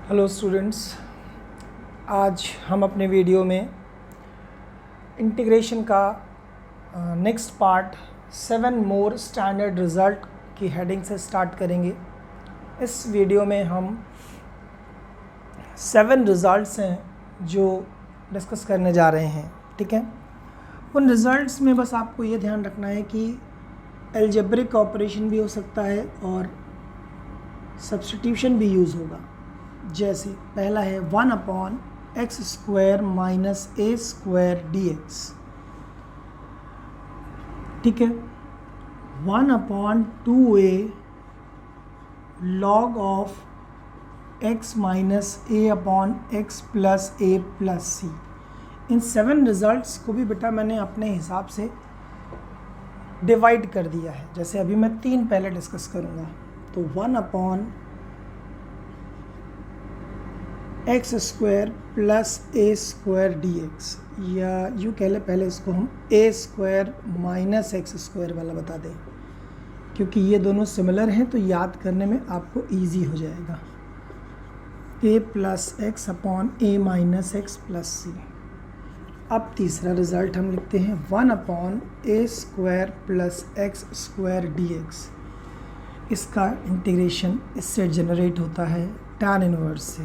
Hello students, आज हम अपने वीडियो में इंटीग्रेशन का नेक्स्ट पार्ट 7 मोर स्टैंडर्ड रिज़ल्ट की हेडिंग से स्टार्ट करेंगे। इस वीडियो में हम 7 रिज़ल्ट्स हैं जो डिस्कस करने जा रहे हैं। ठीक है, उन रिज़ल्ट्स में बस आपको ये ध्यान रखना है कि अलजेब्रिक ऑपरेशन भी हो सकता है और सब्स्टिट्यूशन भी यूज़ होगा। जैसे पहला है 1/x² माइनस a² dx। ठीक है, 1/2a log of x minus a/x plus a plus C. इन 7 रिजल्ट्स को भी बेटा मैंने अपने हिसाब से डिवाइड कर दिया है। जैसे अभी मैं 3 पहले डिस्कस करूँगा, तो 1/x² प्लस a² dx, या यूँ कह ले पहले इसको हम a² माइनस x² वाला बता दें, क्योंकि ये दोनों सिमिलर हैं तो याद करने में आपको इजी हो जाएगा। a plus x upon a minus x plus c. अब तीसरा रिज़ल्ट हम लिखते हैं 1/a² प्लस x² dx। इसका इंटीग्रेशन इससे जनरेट होता है tan इनवर्स से।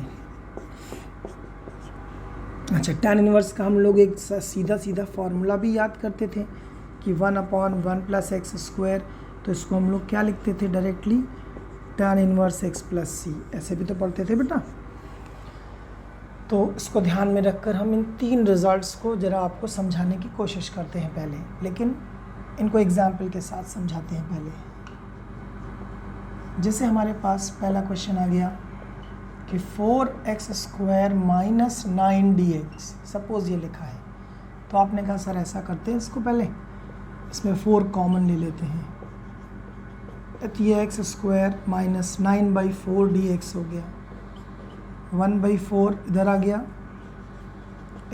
अच्छा, tan इनवर्स का हम लोग एक सीधा फार्मूला भी याद करते थे कि 1/1 प्लस x², तो इसको हम लोग क्या लिखते थे directly, tan inverse x plus c, ऐसे भी तो पढ़ते थे बेटा। तो इसको ध्यान में रखकर हम इन 3 रिज़ल्ट्स को ज़रा आपको समझाने की कोशिश करते हैं पहले, लेकिन इनको एग्जाम्पल के साथ समझाते हैं पहले। जैसे हमारे पास पहला क्वेश्चन आ गया कि 4x² माइनस 9 dx, सपोज़ ये लिखा है, तो आपने कहा सर ऐसा करते हैं, इसको पहले इसमें 4 कॉमन ले लेते हैं, तो ये x² माइनस 9/4 dx हो गया। 1/4 इधर आ गया,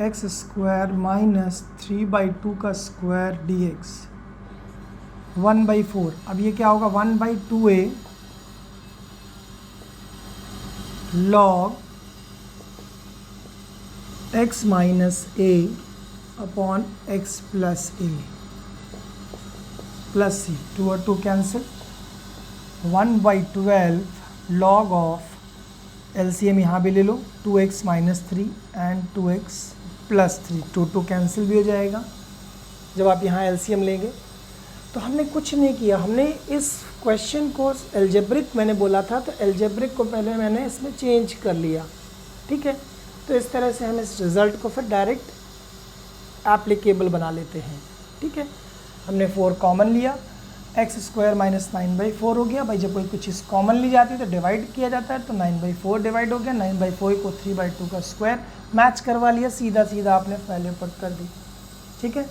x² माइनस 3/2 का स्क्वायर dx 1/4। अब ये क्या होगा, 1/2a log x minus a upon x plus a plus c। 2 और 2 कैंसिल, 1/12 log ऑफ LCM यहाँ भी ले लो, 2x minus 3 and 2x plus 3। 2 cancel भी हो जाएगा जब आप यहाँ LCM लेंगे। तो हमने कुछ नहीं किया, हमने इस क्वेश्चन को अलजेब्रिक मैंने बोला था, तो अलजेब्रिक को पहले मैंने इसमें चेंज कर लिया। ठीक है, तो इस तरह से हम इस रिज़ल्ट को फिर डायरेक्ट एप्लीकेबल बना लेते हैं। ठीक है, हमने 4 कॉमन लिया, x² माइनस 9/4 हो गया। भाई जब कोई चीज़ कॉमन ली जाती है तो डिवाइड किया जाता है, तो 9/4 डिवाइड हो गया। 9/4 को 3/2 का स्क्वायर मैच करवा लिया, सीधा आपने वैल्यू पुट कर दी। ठीक है,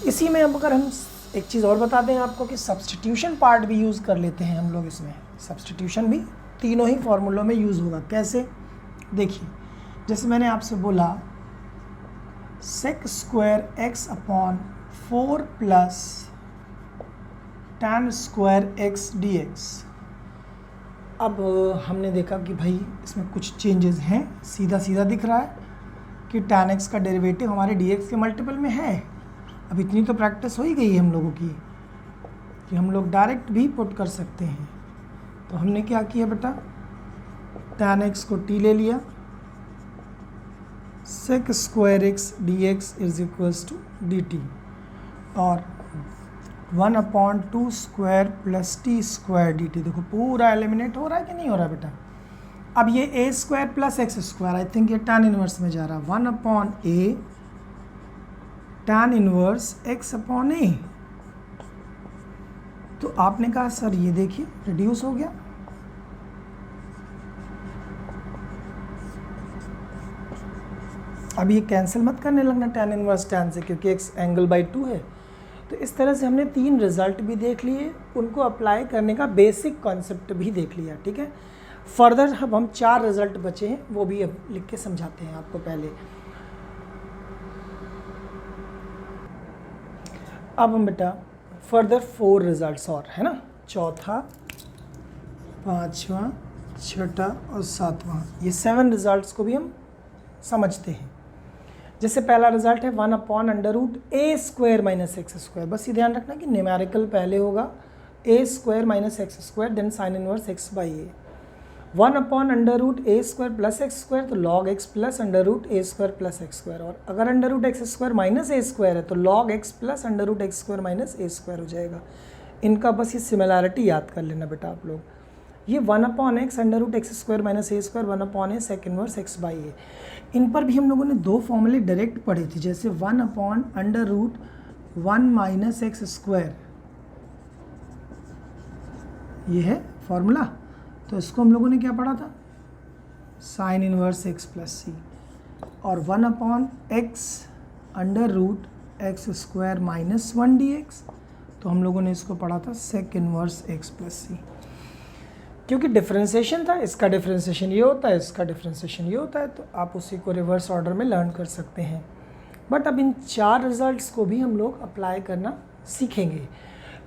इसी में अब अगर हम एक चीज़ और बता दें आपको कि सब्स्टिट्यूशन पार्ट भी यूज़ कर लेते हैं हम लोग। इसमें सब्स्टिट्यूशन भी तीनों ही फार्मूलों में यूज़ होगा। कैसे, देखिए, जैसे मैंने आपसे बोला sec² x upon 4 plus tan² x dx। अब हमने देखा कि भाई इसमें कुछ चेंजेस हैं, सीधा दिख रहा है कि tan x का डेरिवेटिव हमारे dx के मल्टीपल में है। अब इतनी तो प्रैक्टिस हो ही गई है हम लोगों की कि हम लोग डायरेक्ट भी पुट कर सकते हैं। तो हमने क्या किया बेटा, tan x को t ले लिया, sec² x dx is equals to dt, और 1/2² प्लस t² dt। देखो पूरा एलिमिनेट हो रहा है कि नहीं हो रहा बेटा। अब ये a² plus x², I think ये tan इनवर्स में जा रहा है, 1/a tan inverse x upon a। तो आपने कहा सर ये देखिए रिड्यूस हो गया। अब ये कैंसिल मत करने लगना tan इनवर्स tan से, क्योंकि x ∠/2 है। तो इस तरह से हमने 3 रिज़ल्ट भी देख लिए, उनको अप्लाई करने का बेसिक कॉन्सेप्ट भी देख लिया। ठीक है, फर्दर अब हम 4 रिज़ल्ट बचे हैं, वो भी अब लिख के समझाते हैं आपको पहले। अब हम बेटा फर्दर 4 रिज़ल्ट्स और है ना, चौथा, 5वां, छठा और सातवां, ये 7 रिजल्ट्स को भी हम समझते हैं। जैसे पहला रिजल्ट है 1/√a² - x²। बस ये ध्यान रखना कि न्यूमेरिकल पहले होगा a² - x², then sine inverse x/a। 1/√a² + x², तो log x + √a² + x²। और अगर √x² - a² है तो log x + √x² - a² हो जाएगा। इनका बस ये सिमिलैरिटी याद कर लेना बेटा आप लोग। ये 1/x √x² - a², 1/a sec inverse x/a। इन पर भी हम लोगों ने 2 फॉर्मूले डायरेक्ट पढ़े थे, जैसे 1/√1 - x², ये है फॉर्मूला। तो इसको हम लोगों ने क्या पढ़ा था, साइन इनवर्स x + c। और 1/x √x² - 1 dx, तो हम लोगों ने इसको पढ़ा था सेक इनवर्स x + c। क्योंकि डिफ्रेंसिएशन था, इसका डिफ्रेंसिएशन ये होता है, इसका डिफ्रेंसिएशन ये होता है, तो आप उसी को रिवर्स ऑर्डर में लर्न कर सकते हैं। बट अब इन 4 रिजल्ट्स को भी हम लोग अप्लाई करना सीखेंगे।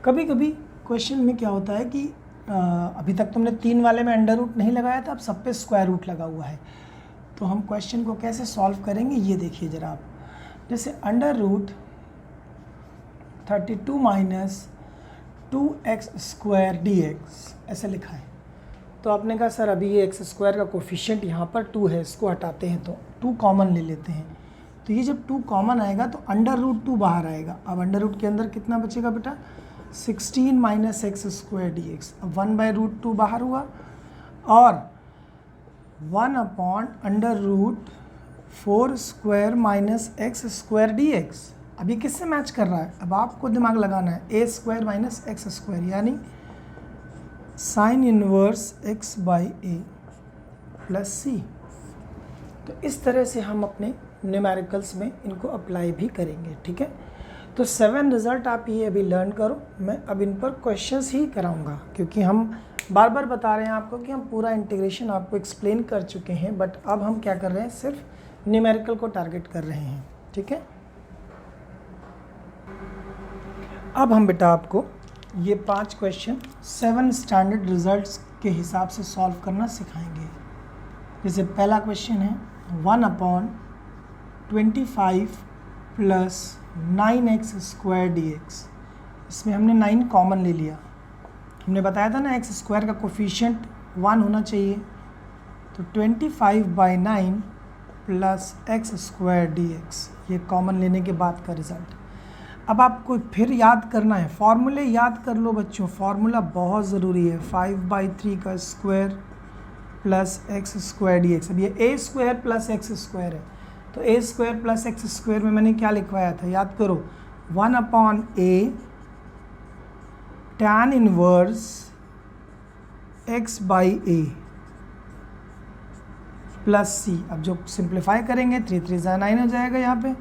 कभी कभी क्वेश्चन में क्या होता है कि अभी तक तुमने 3 वाले में अंडर रूट नहीं लगाया था, अब सब पे स्क्वायर रूट लगा हुआ है। तो हम क्वेश्चन को कैसे सॉल्व करेंगे ये देखिए ज़रा आप। जैसे √32 - 2x² dx ऐसे लिखा है, तो आपने कहा सर अभी ये x² का कोफिशिएंट यहाँ पर 2 है, इसको हटाते हैं तो 2 कॉमन ले लेते हैं। तो ये जब 2 कॉमन आएगा तो √2 बाहर आएगा। अब अंडर रूट के अंदर कितना बचेगा बेटा, 16 - x² dx। अब 1/√2 बाहर हुआ और 1/√4² - x² dx। अब ये किससे मैच कर रहा है, अब आपको दिमाग लगाना है, a² - x², यानी साइन इनवर्स x/a + c। तो इस तरह से हम अपने न्यूमेरिकल्स में इनको अप्लाई भी करेंगे, ठीक है। तो 7 रिज़ल्ट आप ये अभी लर्न करो, मैं अब इन पर क्वेश्चंस ही कराऊंगा, क्योंकि हम बार बार बता रहे हैं आपको कि हम पूरा इंटीग्रेशन आपको एक्सप्लेन कर चुके हैं, बट अब हम क्या कर रहे हैं, सिर्फ न्यूमेरिकल को टारगेट कर रहे हैं, ठीक है। अब हम बेटा आपको ये 5 क्वेश्चन 7 स्टैंडर्ड रिजल्ट्स के हिसाब से सॉल्व करना सिखाएंगे। जैसे पहला क्वेश्चन है 1/25 + 9x² dx। इसमें हमने 9 कॉमन ले लिया। हमने बताया था ना x² का कोफिशिएंट 1 होना चाहिए, तो 25/9 + x² dx, ये कॉमन लेने के बाद का रिज़ल्ट। अब आपको फिर याद करना है, फॉर्मूले याद कर लो बच्चों, फार्मूला बहुत ज़रूरी है। 5/3 का स्क्वायर + x² dx। अब ये a² + x² है, तो a² + x² में मैंने क्या लिखवाया था, याद करो, 1/a tan inverse x/a + c। अब जो सिंप्लीफाई करेंगे 3 3 9 हो जाएगा, यहाँ पे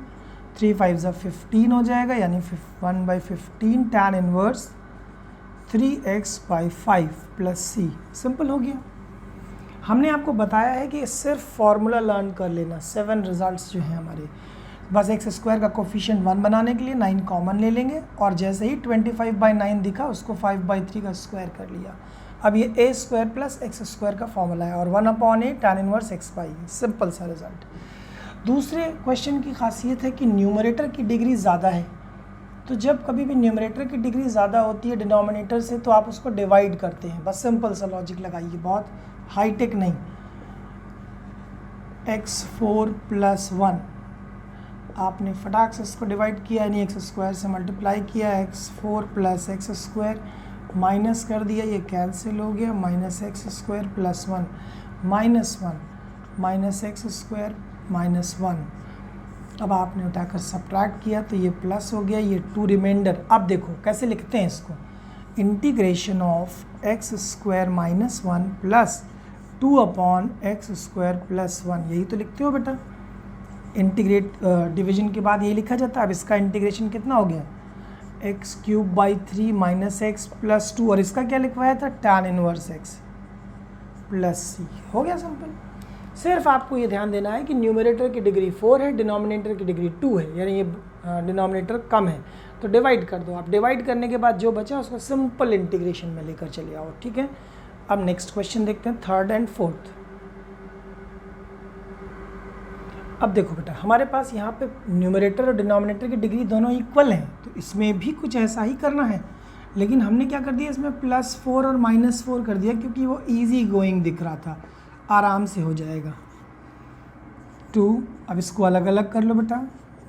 3 5 15 हो जाएगा, यानी 1/15 tan inverse 3x/5 + c। Simple हो गया। हमने आपको बताया है कि सिर्फ फार्मूला लर्न कर लेना। 7 रिजल्ट्स जो हैं हमारे, बस x² का कोफिशिएंट 1 बनाने के लिए 9 कॉमन ले लेंगे, और जैसे ही 25/9 दिखा उसको 5/3 का स्क्वायर कर लिया। अब ये a² + x² का फॉर्मूला है, और 1/a tan inverse x/a। Simple सा रिजल्ट। दूसरे क्वेश्चन की खासियत है कि न्यूमरेटर की डिग्री ज़्यादा है, तो जब कभी भी न्यूमरेटर की डिग्री ज़्यादा होती है डिनोमिनेटर से, तो आप उसको डिवाइड करते हैं। बस सिंपल सा लॉजिक लगाइए, बहुत हाईटेक नहीं। x4 + 1 आपने फटाक से इसको डिवाइड किया, यानी x² से मल्टीप्लाई किया, x4 + x² माइनस कर दिया, ये कैंसिल हो गया, -x² + 1 -1 -x² -1। अब आपने उठाकर सब्ट्रैक्ट किया तो ये प्लस हो गया, ये 2 रिमाइंडर। अब देखो कैसे लिखते हैं इसको, इंटीग्रेशन ऑफ x² - 1 + 2/x² + 1, यही तो लिखते हो बेटा। इंटीग्रेट डिवीजन के बाद यही लिखा जाता है। अब इसका इंटीग्रेशन कितना हो गया, x³ - 3 - x + 2, और इसका क्या लिखवाया था, tan इनवर्स x + c। हो गया सिंपल। सिर्फ आपको ये ध्यान देना है कि न्यूमरेटर की डिग्री 4 है, डिनोमिनेटर की डिग्री 2 है, यानी ये डिनोमिनेटर कम है, तो डिवाइड कर दो। आप डिवाइड करने के बाद जो बचा उसको सिंपल इंटीग्रेशन में लेकर चले आओ, ठीक है। अब नेक्स्ट क्वेश्चन देखते हैं, थर्ड एंड फोर्थ। अब देखो बेटा, हमारे पास यहाँ पे न्यूमरेटर और डिनोमिनेटर की डिग्री दोनों इक्वल हैं, तो इसमें भी कुछ ऐसा ही करना है, लेकिन हमने क्या कर दिया, इसमें +4 और -4 कर दिया, क्योंकि वो इजी गोइंग दिख रहा था, आराम से हो जाएगा। 2, अब इसको अलग अलग कर लो बेटा,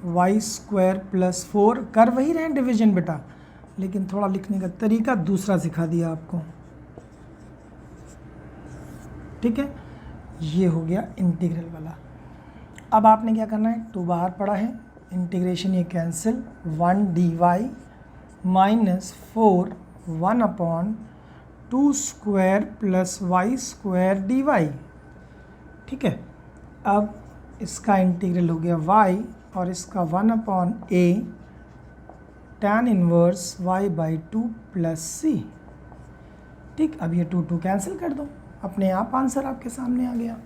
y² + 4, कर वही रहे हैं डिवीजन बेटा, लेकिन थोड़ा लिखने का तरीका दूसरा सिखा दिया आपको, ठीक है। ये हो गया इंटीग्रल वाला। अब आपने क्या करना है, 2 बाहर पड़ा है, इंटीग्रेशन ये कैंसिल, 1 dy -4 1/2² + y² dy, ठीक है। अब इसका इंटीग्रल हो गया y और इसका 1/a tan 1 y/2 + c, ठीक। अब ये 2 कैंसिल कर दो, अपने आप आंसर आपके सामने आ गया।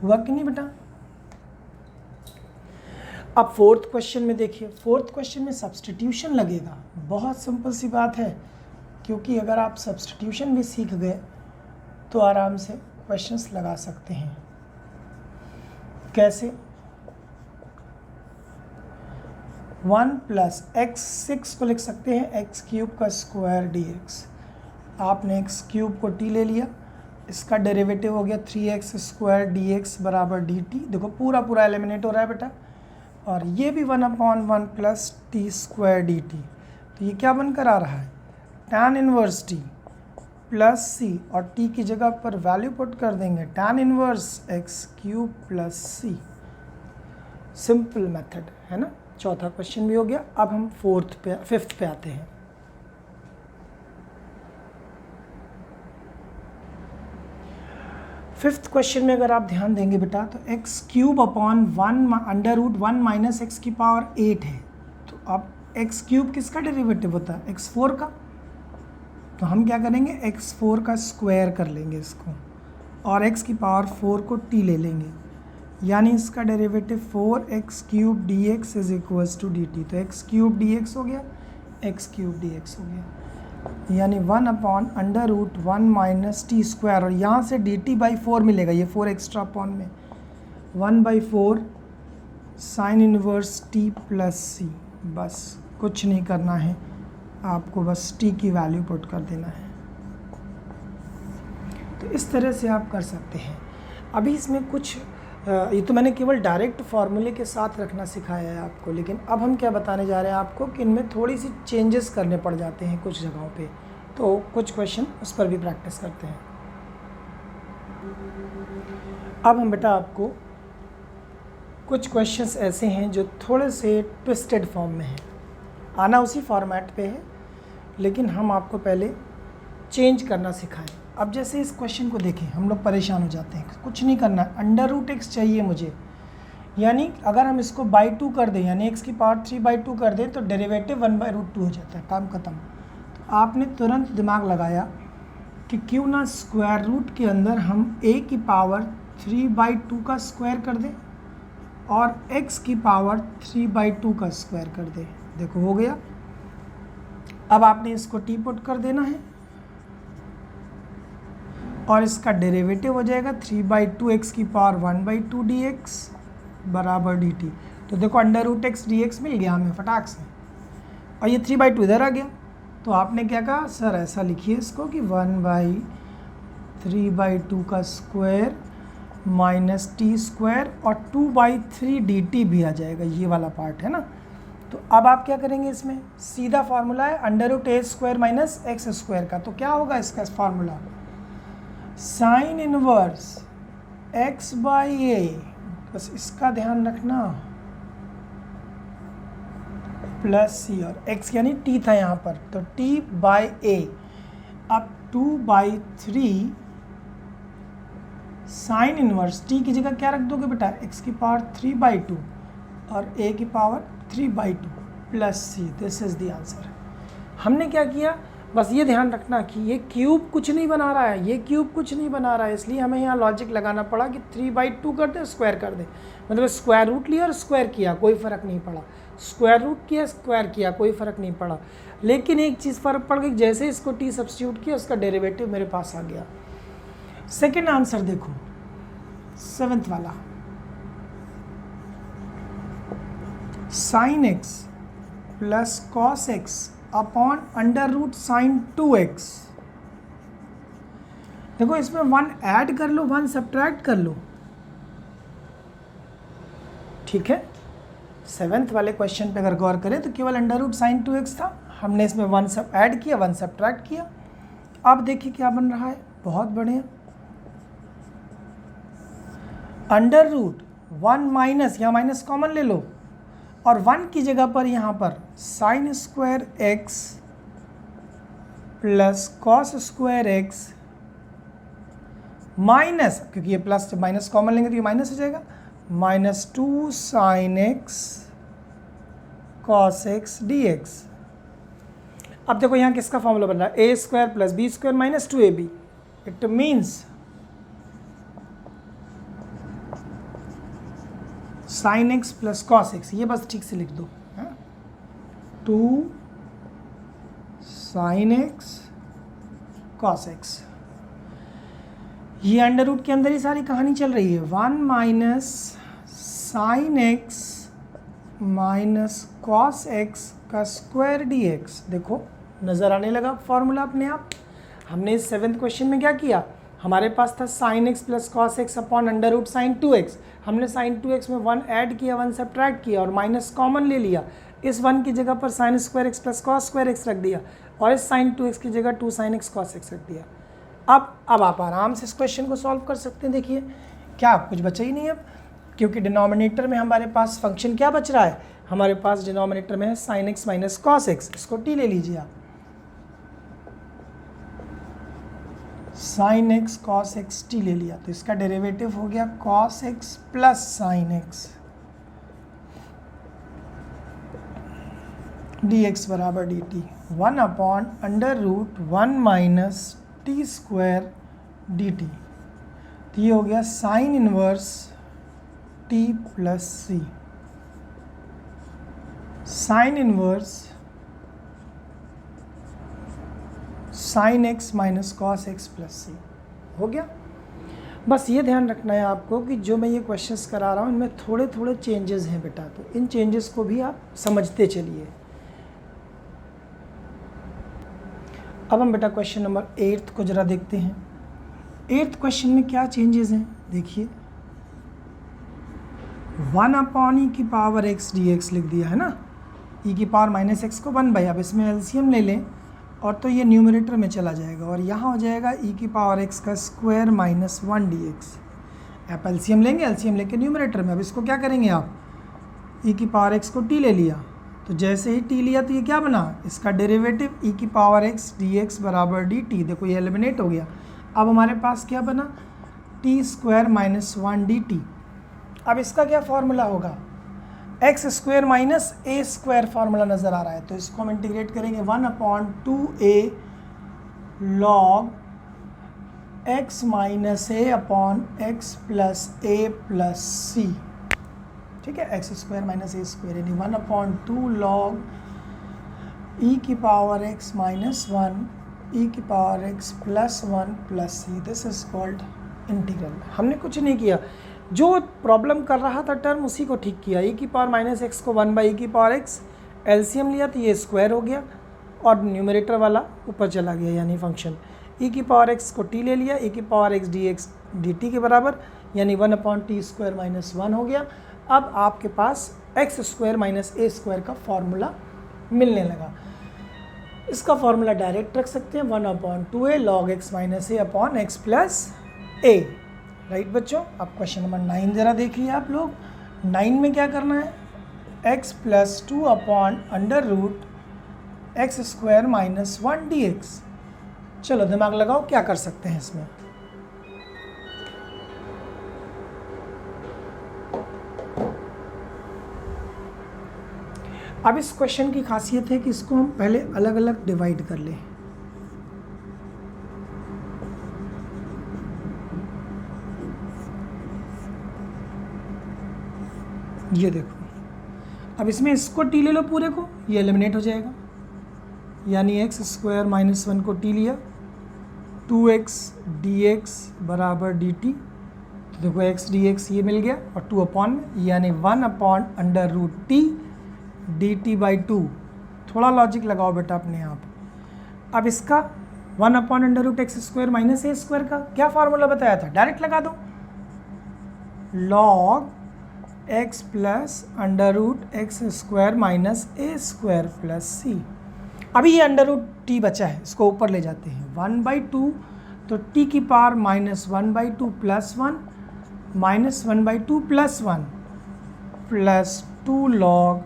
हुआ कि नहीं बेटा? अब फोर्थ क्वेश्चन में देखिए, फोर्थ क्वेश्चन में सब्स्टिट्यूशन लगेगा। बहुत सिंपल सी बात है, क्योंकि अगर आप सब्स्टिट्यूशन भी सीख गए तो आराम से क्वेश्चंस लगा सकते हैं। कैसे? 1 + x6 को लिख सकते हैं x³ dx। आपने x³ को t ले लिया, इसका डेरिवेटिव हो गया 3x² dx = dt। देखो पूरा पूरा एलिमिनेट हो रहा है बेटा, और ये भी 1/1 + t² dt। तो ये क्या बनकर आ रहा है, tan 1 t + c, और t की जगह पर वैल्यू पुट कर देंगे tan 1 x³ + c। Simple method है ना। चौथा क्वेश्चन भी हो गया। अब हम फिफ्थ पे आते हैं। फिफ्थ क्वेश्चन में अगर आप ध्यान देंगे बेटा, तो x³ / 1 √1 - x⁸ है। तो अब x³ किसका डेरिवेटिव होता है, x4 का। तो हम क्या करेंगे, x4 का स्क्वायर कर लेंगे इसको, और x⁴ को t ले लेंगे, यानी इसका डेरिवेटिव 4x³ dx = dt। तो x³ dx हो गया, x³ dx हो गया, यानी 1/√1 - t², और यहाँ से dt/4 मिलेगा, ये 4 एक्स्ट्रा अपॉन में 1/4 sin 1 t + c। बस कुछ नहीं करना है आपको, बस t की वैल्यू पुट कर देना है। तो इस तरह से आप कर सकते हैं। अभी इसमें कुछ ये तो मैंने केवल डायरेक्ट फार्मूले के साथ रखना सिखाया है आपको, लेकिन अब हम क्या बताने जा रहे हैं आपको कि इनमें थोड़ी सी चेंजेस करने पड़ जाते हैं कुछ जगहों पे, तो कुछ क्वेश्चन उस पर भी प्रैक्टिस करते हैं। अब हम बेटा आपको कुछ क्वेश्चंस ऐसे हैं जो थोड़े से ट्विस्टेड फॉर्म में हैं, आना उसी फॉर्मेट पे है, लेकिन हम आपको पहले चेंज करना सिखाएं। अब जैसे इस क्वेश्चन को देखें, हम लोग परेशान हो जाते हैं, कुछ नहीं करना, √x चाहिए मुझे, यानी अगर हम इसको /2 कर दें, यानी x⁵ कर दें, तो डेरिवेटिव 1/√2 हो जाता है, काम खत्म। तो आपने तुरंत दिमाग लगाया कि क्यों ना स्क्वायर रूट के अंदर हम a⁵ का स्क्वायर कर दें और x⁵ का स्क्वायर कर दें। देखो हो गया। अब आपने इसको t पुट कर देना है, और इसका डेरिवेटिव हो जाएगा 3/2 x⁴ 1/2 dx = dt। तो देखो √x dx मिल गया हमें फटाक से, और ये 3/2 इधर आ गया। तो आपने क्या कहा, सर ऐसा लिखिए इसको कि 1/3/2 का स्क्वायर माइनस t² और 2/3 dt भी आ जाएगा, ये वाला पार्ट है ना। तो अब आप क्या करेंगे, इसमें सीधा फार्मूला है √a² - x² का। तो क्या होगा इसका फार्मूला, sin 1 x/a, बस इसका ध्यान रखना, +c, और x यानी t था यहाँ पर, तो t/a। अब 2/3 sin 1, t की जगह क्या रख दोगे बेटा, x⁵ और a⁵ +c। This is the answer. हमने क्या किया, बस ये ध्यान रखना कि ये क्यूब कुछ नहीं बना रहा है, ये क्यूब कुछ नहीं बना रहा है, इसलिए हमें यहाँ लॉजिक लगाना पड़ा कि 3/2 कर दे, स्क्वायर कर दे। मतलब स्क्वायर रूट लिया और स्क्वायर किया, कोई फ़र्क नहीं पड़ा, स्क्वायर रूट किया स्क्वायर किया, कोई फ़र्क नहीं पड़ा। लेकिन एक चीज़ फ़र्क पड़ गई, जैसे इसको t सब्स्टिट्यूट किया उसका डेरिवेटिव मेरे पास आ गया। सेकेंड आंसर देखो, 7th वाला, sine x plus cos x upon under root sine 2x। देखो इसमें 1 ऐड कर लो, 1 सब्ट्रैक्ट कर लो, ठीक है। 7th वाले क्वेश्चन पे अगर गौर करें तो केवल अंडर रूट साइन 2x था, हमने इसमें 1 सब ऐड किया, 1 सब्ट्रैक्ट किया। अब देखिए क्या बन रहा है, बहुत बढ़िया, अंडर रूट 1 माइनस, यहाँ माइनस कॉमन ले लो, और 1 की जगह पर यहाँ पर sine square x plus cos square x minus, क्योंकि ये प्लस जब माइनस कॉमन लेंगे तो ये माइनस हो जाएगा, -2 sine x cos x d x. अब देखो यहाँ किसका फॉर्मूला बन रहा है, a square plus b square minus 2ab। It means sine x plus cos x, ये बस ठीक से लिख दो, 2 साइन एक्स कॉस एक्स। ये अंडर रूट के अंदर ही सारी कहानी चल रही है, 1 minus sine x minus cos x का स्क्वायर डी एक्स। देखो नज़र आने लगा फॉर्मूला अपने आप। हमने इस 7th क्वेश्चन में क्या किया, हमारे पास था sine x plus cos x upon under root sine 2x। हमने साइन 2x में 1 ऐड किया, 1 सब्ट्रैक्ट किया और माइनस कॉमन ले लिया। इस 1 की जगह पर sine square x plus cos square x रख दिया और इस साइन 2x की जगह 2 साइन एक्स कॉस एक्स रख दिया। अब आप आराम से इस क्वेश्चन को सॉल्व कर सकते हैं। देखिए क्या कुछ बचा ही नहीं अब, क्योंकि डिनोमिनेटर में हमारे पास फंक्शन क्या बच रहा है, हमारे पास डिनोमिनेटर में है sine x minus cos x. इसको टी ले लीजिए आप, sine x cos x t ले लिया तो इसका डेरिवेटिव हो गया cos x plus sine x d x बराबर d t, 1 upon under root 1 minus t square d t. तो ये हो गया sine inverse t plus c, sine inverse sine x minus cos x plus c हो गया। बस ये ध्यान रखना है आपको कि जो मैं ये क्वेश्चंस करा रहा हूँ इनमें थोड़े थोड़े चेंजेस हैं बेटा, तो इन चेंजेस को भी आप समझते चलिए। अब हम बेटा क्वेश्चन नंबर 8 को ज़रा देखते हैं। 8th क्वेश्चन में क्या चेंजेस हैं देखिए, 1 अपॉन ई की पावर एक्स डी एक्स लिख दिया है ना, ई की पावर माइनस एक्स को 1/, अब इसमें एलसीएम ले लें और तो ये न्यूमरेटर में चला जाएगा और यहाँ हो जाएगा ई की पावर एक्स का स्क्वायर माइनस 1 डी एक्स। आप एलसीएम लेंगे, एलसीएम लेके न्यूमरेटर में, अब इसको क्या करेंगे आप, ई की पावर एक्स को टी ले लिया, तो जैसे ही टी लिया तो ये क्या बना, इसका डेरिवेटिव ई की पावर एक्स डी एक्स बराबर डी टी। देखो ये एलिमिनेट हो गया। अब हमारे पास क्या बना, T square minus 1 D T. अब इसका क्या फॉर्मूला होगा, x square minus a square formula नज़र आ रहा है, तो इसको हम इंटीग्रेट करेंगे 1 upon 2a log x minus a upon x plus a plus c. ठीक है, x square minus a square यानी 1 अपॉन 2 लॉग ई की पावर एक्स माइनस 1 ई की power x plus 1 plus C. This is called integral. हमने कुछ नहीं किया, जो प्रॉब्लम कर रहा था टर्म उसी को ठीक किया। ई की पावर माइनस एक्स को 1/e की पावर एक्स, एलसीएम लिया तो ये स्क्वायर हो गया और न्यूमरेटर वाला ऊपर चला गया यानी फंक्शन। ई की पावर एक्स को टी ले लिया, ई की power x d x D T के बराबर यानी 1 अपॉन टी स्क्वायर माइनस 1 हो गया। अब आपके पास x square minus a square का फॉर्मूला मिलने लगा। इसका फॉर्मूला डायरेक्ट रख सकते हैं, 1 upon 2a log x minus a upon x plus a. Right बच्चों, अब क्वेश्चन नंबर 9 ज़रा देखिए आप लोग। 9 में क्या करना है, x plus 2 upon under root x square minus 1 d x. चलो दिमाग लगाओ क्या कर सकते हैं इसमें। अब इस क्वेश्चन की खासियत है कि इसको हम पहले अलग अलग डिवाइड कर लें। ये देखो, अब इसमें इसको टी ले लो पूरे को, ये एलिमिनेट हो जाएगा यानी एक्स स्क्वायर माइनस 1 को टी लिया 2x dx बराबर dt, तो देखो x dx ये मिल गया और 2 अपॉन में यानी 1/√t dt बाई 2। थोड़ा लॉजिक लगाओ बेटा अपने आप। अब इसका 1/√x² माइनस a स्क्वायर का क्या फार्मूला बताया था, डायरेक्ट लगा दो, log x plus √x² minus a square plus c। अभी ये √t बचा है, इसको ऊपर ले जाते हैं 1/2, तो t की power -1/2 plus 1 -1/2 plus 1 plus 2 log।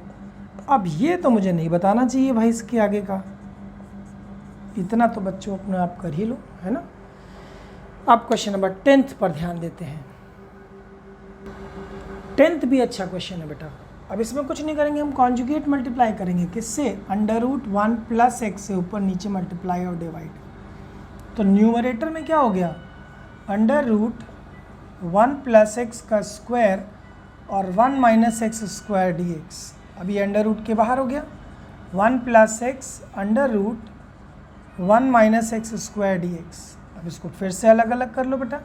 अब ये तो मुझे नहीं बताना चाहिए भाई इसके आगे का, इतना तो बच्चों अपने आप कर ही लो, है ना। अब क्वेश्चन नंबर 10th पर ध्यान देते हैं। 10th भी अच्छा क्वेश्चन है बेटा। अब इसमें कुछ नहीं करेंगे, हम कॉन्जुगेट मल्टीप्लाई करेंगे, किससे, √1 प्लस x से ऊपर नीचे मल्टीप्लाई और डिवाइड। तो न्यूमरेटर में क्या हो गया, √1 प्लस x का स्क्वायर और 1 माइनस एक्स स्क्वायर dx। अब ये अंडर के बाहर हो गया, 1 plus x √1 minus x square dx। अब इसको फिर से अलग अलग कर लो बेटा,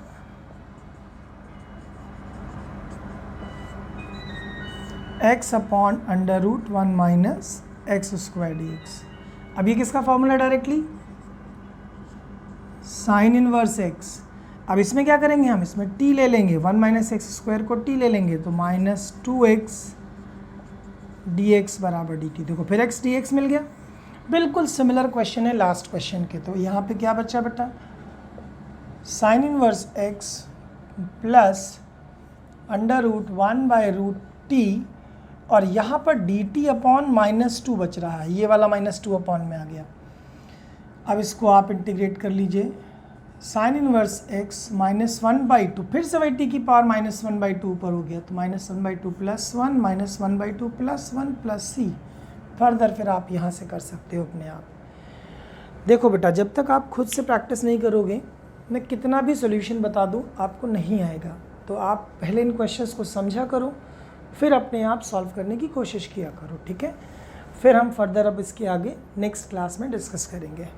x upon √1 minus x square dx। अब ये किसका formula directly, sine inverse x। अब इसमें क्या करेंगे, हम इसमें t ले लेंगे, 1 माइनस एक्स स्क्वायर को t ले लेंगे तो -2x dx बराबर dt। देखो फिर x dx मिल गया। बिल्कुल सिमिलर क्वेश्चन है लास्ट क्वेश्चन के। तो यहाँ पे क्या बचा बेटा, sine inverse x plus √1/√t और यहाँ पर dt अपॉन -2 बच रहा है, ये वाला -2 अपॉन में आ गया। अब इसको आप इंटीग्रेट कर लीजिए, साइन इनवर्स x -1/2, फिर से वही t की पावर -1/2 ऊपर हो गया, तो -1/2 plus 1 -1/2 plus 1 plus c। Further फिर आप यहाँ से कर सकते हो अपने आप। देखो बेटा, जब तक आप खुद से प्रैक्टिस नहीं करोगे, मैं कितना भी सॉल्यूशन बता दूँ आपको नहीं आएगा। तो आप पहले इन क्वेश्चंस को समझा करो, फिर अपने आप सॉल्व करने की कोशिश किया करो, ठीक है। फिर हम फर्दर अब इसके आगे नेक्स्ट क्लास में डिस्कस करेंगे।